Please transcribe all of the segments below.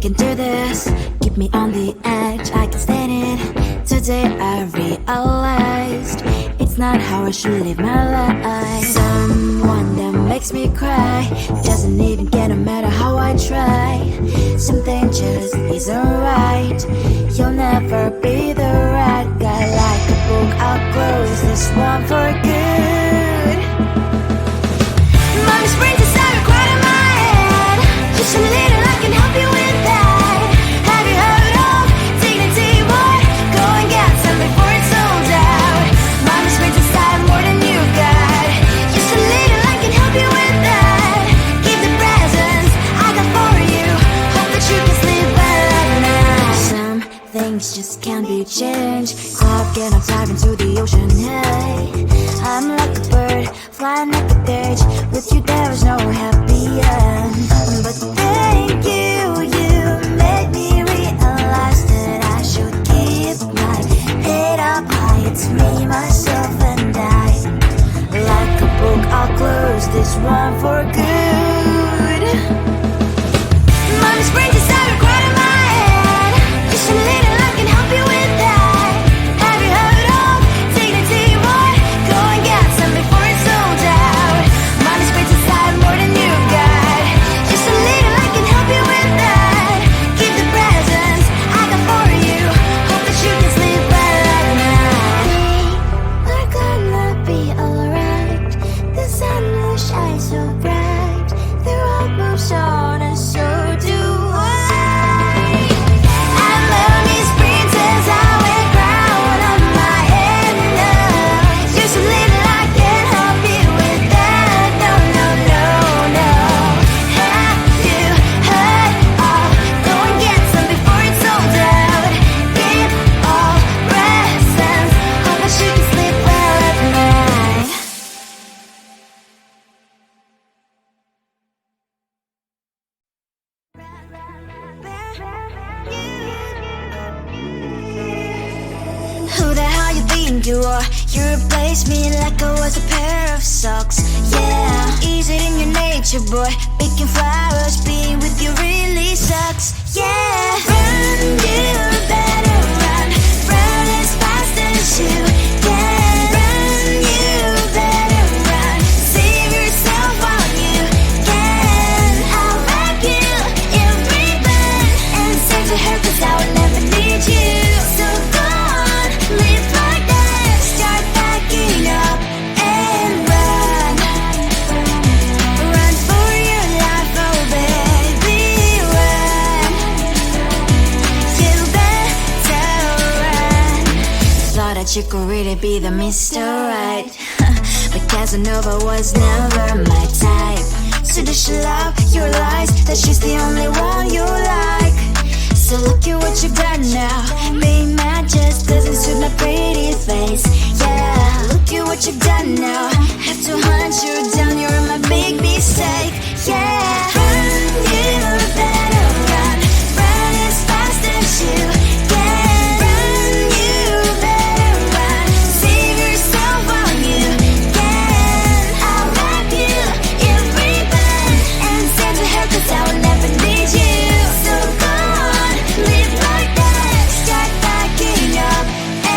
can do this. Keep me on the edge, I can stand it. Today I realized it's not how I should live my life. Someone that makes me cry doesn't even get no matter how I try. Something just isn't right. You'll never be the right guy. Like a book, I'll close this one for good. Mommy springs inside a cry in my head. Just a little, I can help you with that. Have you heard of dignity, boy? Go and get some before it's sold out. Mommy springs inside more than you've got. Just a little, I can help you with that. Keep the presents I got for you. Hope that you can sleep well at night. Some things just can't be changed. I'll get on dive into the ocean, hey. I'm like a bird, flying like a cage. With you there is no happy end. But thank you, you made me realize that I should keep my head up high. It's me, myself and I. Like a book, I'll close this one for good. Mommy springs inside a cry in my head. Just a little, I can help you with that. Have you heard of dignity, boy? Go and get some before it's sold out. Mommy springs inside more than you've got. Just a little, I can help you with that. Keep the presents I got for you. Hope that you can sleep well at night. We're gonna be alright. The sun will shine so bright. The road moves on and so do I. And lonely sprinters, I wear crown on my head now. Just a little, I can help you with that. No, no, no, no. Have you heard of? Go and get some before it's sold out. Keep all presents. Hope that you can sleep well at night. Who the hell you think you are? You replaced me like I was a pair of socks. Yeah, is it in your nature, boy? Picking flowers, being with you really sucks. Yeah, run, you better run. Run as fast as you can. Run, you better run. Save yourself while you can. I'll wrap you in ribbon and send to her, 'cause I will never need you. So go on, live like that. Start packing up and run. Run for your life, oh baby, run. You better run. Thought that you could really be the Mr. Right. But Casanova was never my type. So does she love your lies? That she's the only one you like. So look at what you've done now. Being mad just doesn't suit my pretty face. Yeah, look at what you've done now. Have to hunt you down, you're my big mistake. Yeah, run, you better run. Run as fast as you can. Run, you better run. Save yourself while you can. I'll wrap you in ribbon and send to her, 'cause I will never need you. So go on, live like that. Start packing up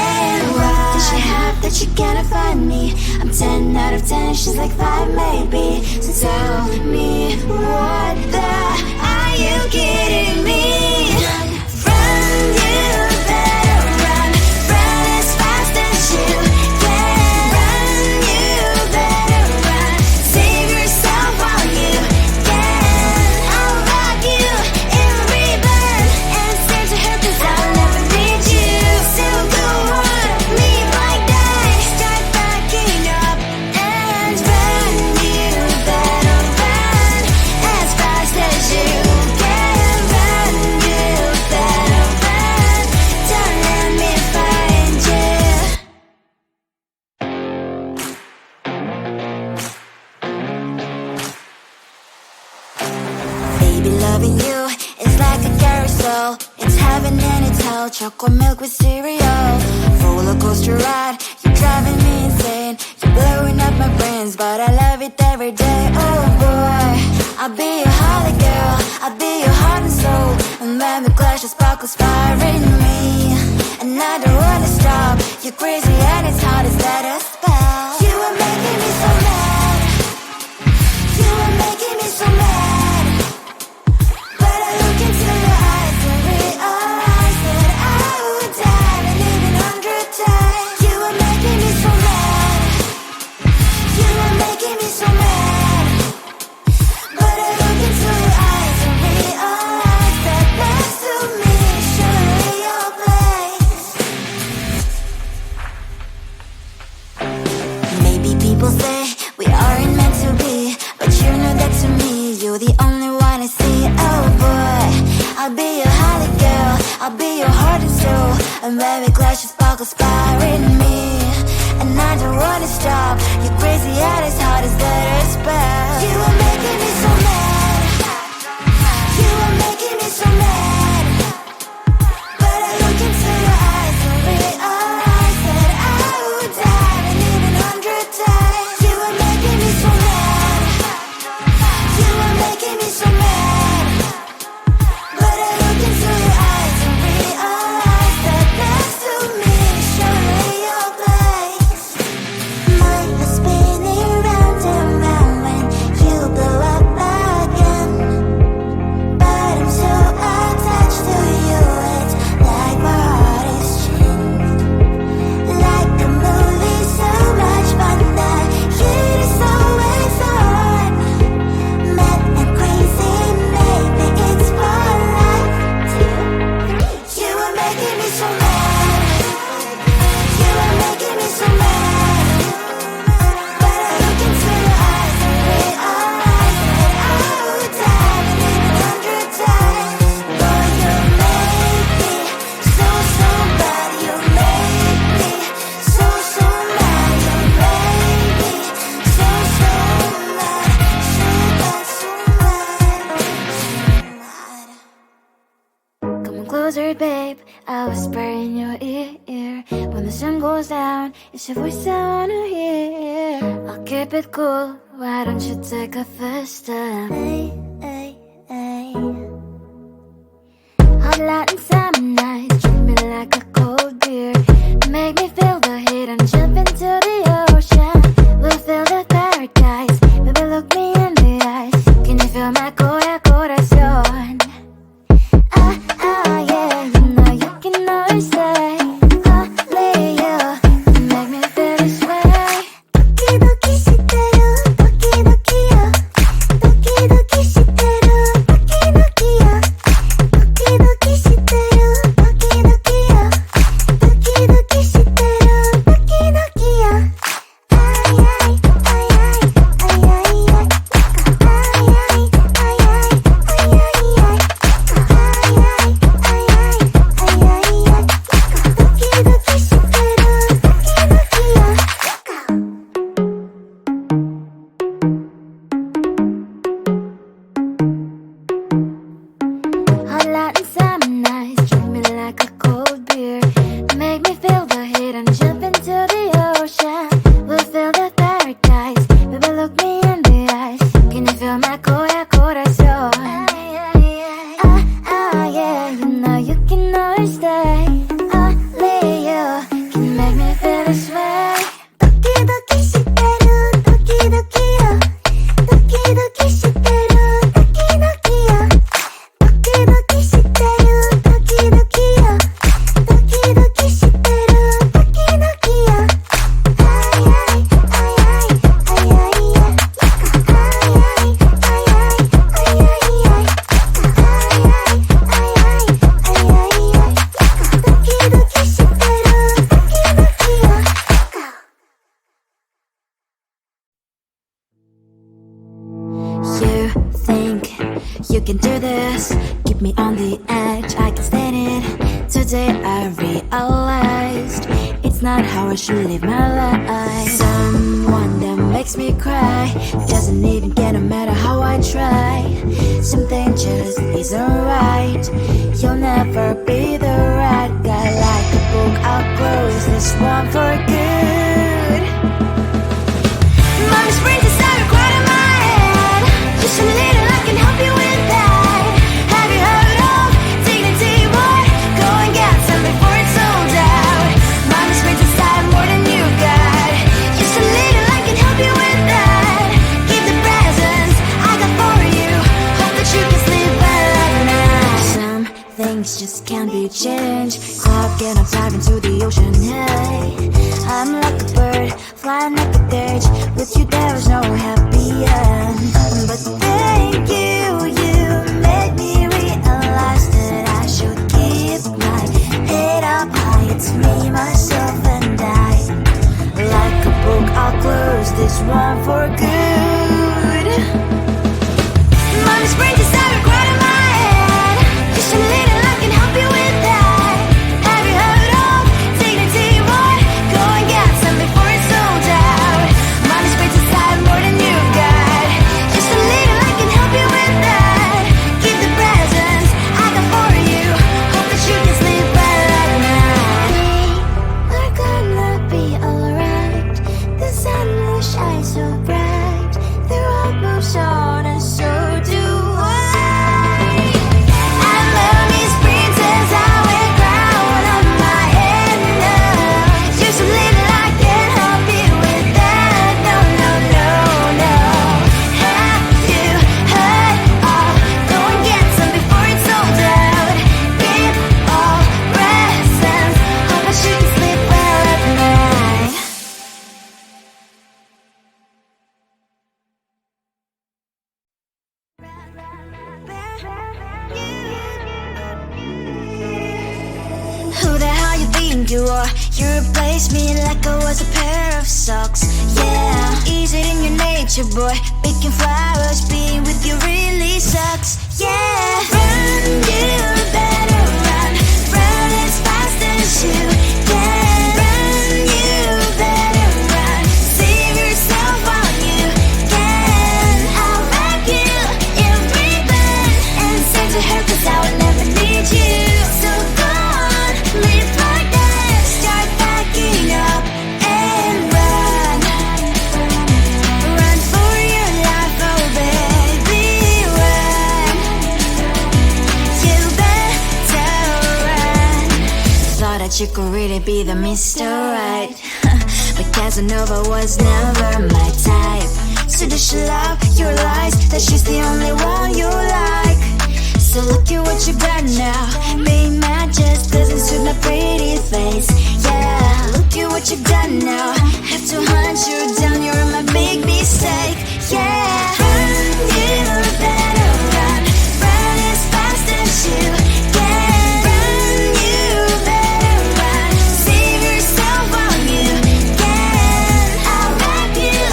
and run. Does she have that you cannot find me? I'm 10 out of 10, she's like 5 maybe. So tell me, what the are you kidding me? Run, you better run. Run as fast as you can. Run, you better run. Save yourself while you can. I'll wrap you in ribbon and send to her, 'cause I'll never need you. So go on, live like that. Start packing up and run. You better run as fast as you can. Run, you better run. Don't let me find you. Baby, loving you is like a carousel. It's heaven and it's hell. Chocolate milk with cereal. Roller coaster ride. You're driving me insane. You're blowing up my brains, but I love it every day. Oh boy, I'll be your holly girl, I'll be your heart and soul. And when we clash, the sparkles fire in me. And I don't wanna stop. You're crazy and it's hard as let us spell. You are making me so mad. You are making me so mad. But I look into your eyes and realize that I would die and even 100 times. You are making me so mad. You are making me so mad. But I look into your eyes and realize that next to me is surely your place. Maybe people say we aren't meant to be, but you know that to me, you're the only one I see. Oh boy, I'll be your holly girl, I'll be your heart and soul. And when we clash, the sparkles fire in me. And I don't wanna stop. You're crazy and as hard as let us spell. You are making me so mad. You are making me so mad. But I look into your eyes and realize that I would die and even 100 times. You are making me so mad. You are making me so mad. But I look into your eyes and realize that next to me is surely your place. Mind was spinning round and round when you blow up again. But I'm so attached to you, it's like my heart is chained. Like a movie, so much fun, the heat is always on. Mad and crazy, maybe it's for life. 2, 3. You are making me so mad. You are making me so mad. But I look into your eyes and realize that I would die and even 100 times. Boy, you make me so, so bad. You make me so, so mad. You make me so, so mad. So bad, so mad, so mad. Come closer, babe, I'll whisper in your ear. When the sun goes down, it's your voice I wanna hear. I'll keep it cool, why don't you take a first step? Hey, hey, hey. Hot light and summer nights, treat me like a cold beer. Make me feel the heat and jump into the ocean. We'll feel the paradise, baby look me in the eyes. Can you feel my corazón? Ah, ah, yeah, you know you can always say only you can make me feel this way. Doki doki shiteru, doki doki yo. Doki doki shiteru, doki doki yo. Doki doki shiteru, doki doki yo. Doki doki shiteru, doki doki yo. Ay ay ay ay ay ay ay. Ay ay ay ay ay ay ay. Hot light and summer nights, treat me like a cold beer. Make me feel the heat and jump into the ocean. We'll feel the paradise, baby look me in the eyes. Can you feel my corazón? Ah, ah, yeah, you know you can always stay. Only you can make me feel this way. Doki doki shiteru, doki doki yo. Doki doki shiteru, doki doki yo. Doki doki shiteru, doki doki yo. Doki doki shiteru, doki doki yo. Ay ay ay ay ay ay ay. Ay ay ay ay ay ay ay. Ay ay ay ay ay ay ay. Doki doki shiteru, doki doki yo. You think you can do this? Keep me on the edge, I can stand it. Today I realized it's not how I should live my life. Someone that makes me cry doesn't even get no matter how I try. Something just isn't right. You'll never be the right guy. Like a book, I'll close this one for good. Mommy springs inside a quite in my head. Just a little Cloud cannot dive into the ocean, hey. I'm like a bird, flying like a cage. With you there is no happy end. But thank you, you made me realize that I should keep my head up high. It's me, myself and I. Like a book, I'll close this one for good. Mommy's brain decided right in my head. Just a little, I can help you with that. Have you heard of dignity, boy? Go and get some before it's sold out. Mommy's brain decided more than you've got. Just a little, I can help you with that. Keep the presents I got for you. Hope that you can sleep well at night. We're gonna be alright. The sun will shine so bright. The road moves on and so do I. And mommy's princess, I wear crown on my head now. Just a little, I can help you with that. No, no, no, no. Have you heard of? Go and get some before it's sold out. Give all presents. Hope that you can sleep well at night. Who the hell you think you are? You replaced me like I was a pair of socks. Yeah, is it in your nature, boy? Picking flowers, being with you really sucks. Yeah, run, you better run. Run as fast as you can. Run, you better run. Save yourself while you can. I'll wrap you in ribbon and send to her, 'cause I will never need you. So go on, live like that. Start packing up and run. Run for your life, oh baby, run. You better run. Thought that you could really be the Mr. Right. But Casanova was never my type. So does she love your lies, that she's the only one you like? So look at what you got now. Being mad just doesn't suit my pretty face. Yeah, look at what you got now. Have to hunt you down, you're my big mistake. Yeah, run, you better run. Run as fast as you can. Run, you better run. Save yourself while you can. I'll wrap you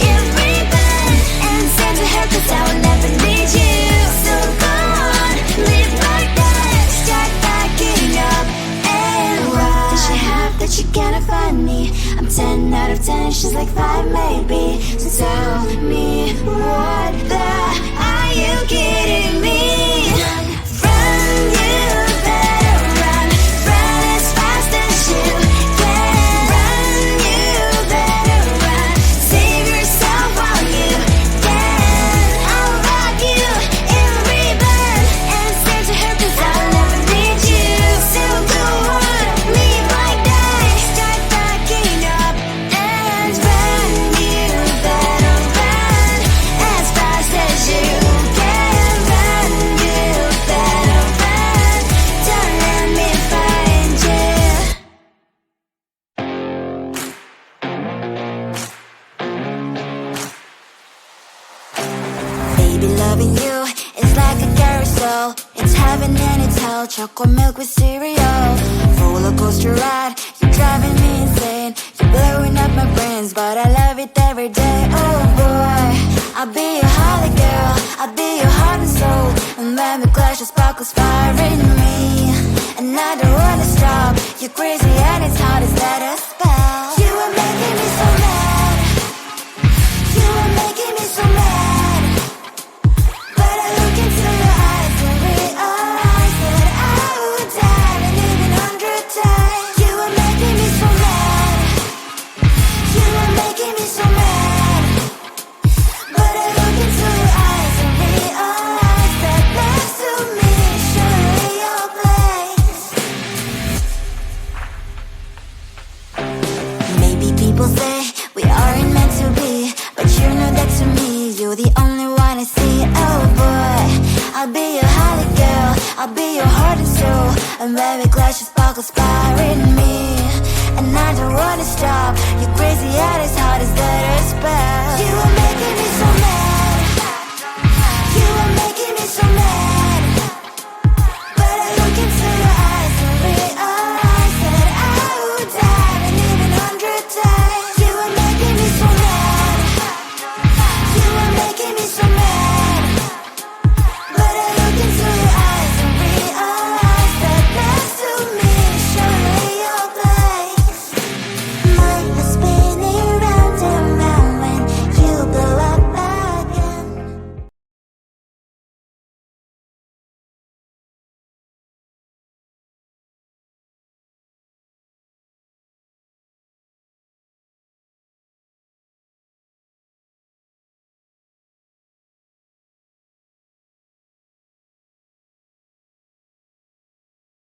in ribbon and send to her, 'cause I will never need you. So go on, live like that. Start packing up and run. Does she have that you cannot find me? I'm 10 out of 10, she's like 5 maybe. So tell me, what the, are you kidding me? Run, you better run. Run as fast as you can. Run, you better run. Save yourself while you can. I'll rock you in ribbon and send to her, 'cause I'll never need you. So go on, live like that. Start packing up and run. You better run as fast as you can. Run, you better run. Don't let me find you. Baby, loving you is like a carousel. It's heaven and it's hell. Chocolate milk with cereal. Roller coaster ride, you're driving me insane. You're blowing up my brains, but I love it every day. Oh boy, I'll be your holly girl. I'll be your heart and soul. And when we clash, the sparkles fire in me. And I don't wanna stop. You're crazy and it's hard as that a spell. You are making me so mad. You are making me so mad. But I look into your eyes and realize that I would die and even 100 times. You are making me so mad. You are making me so mad. But I look into your eyes and realize that next to me is surely your place. inspiring me, and I don't wanna stop. You're crazy at as hard as that spell. You are making me so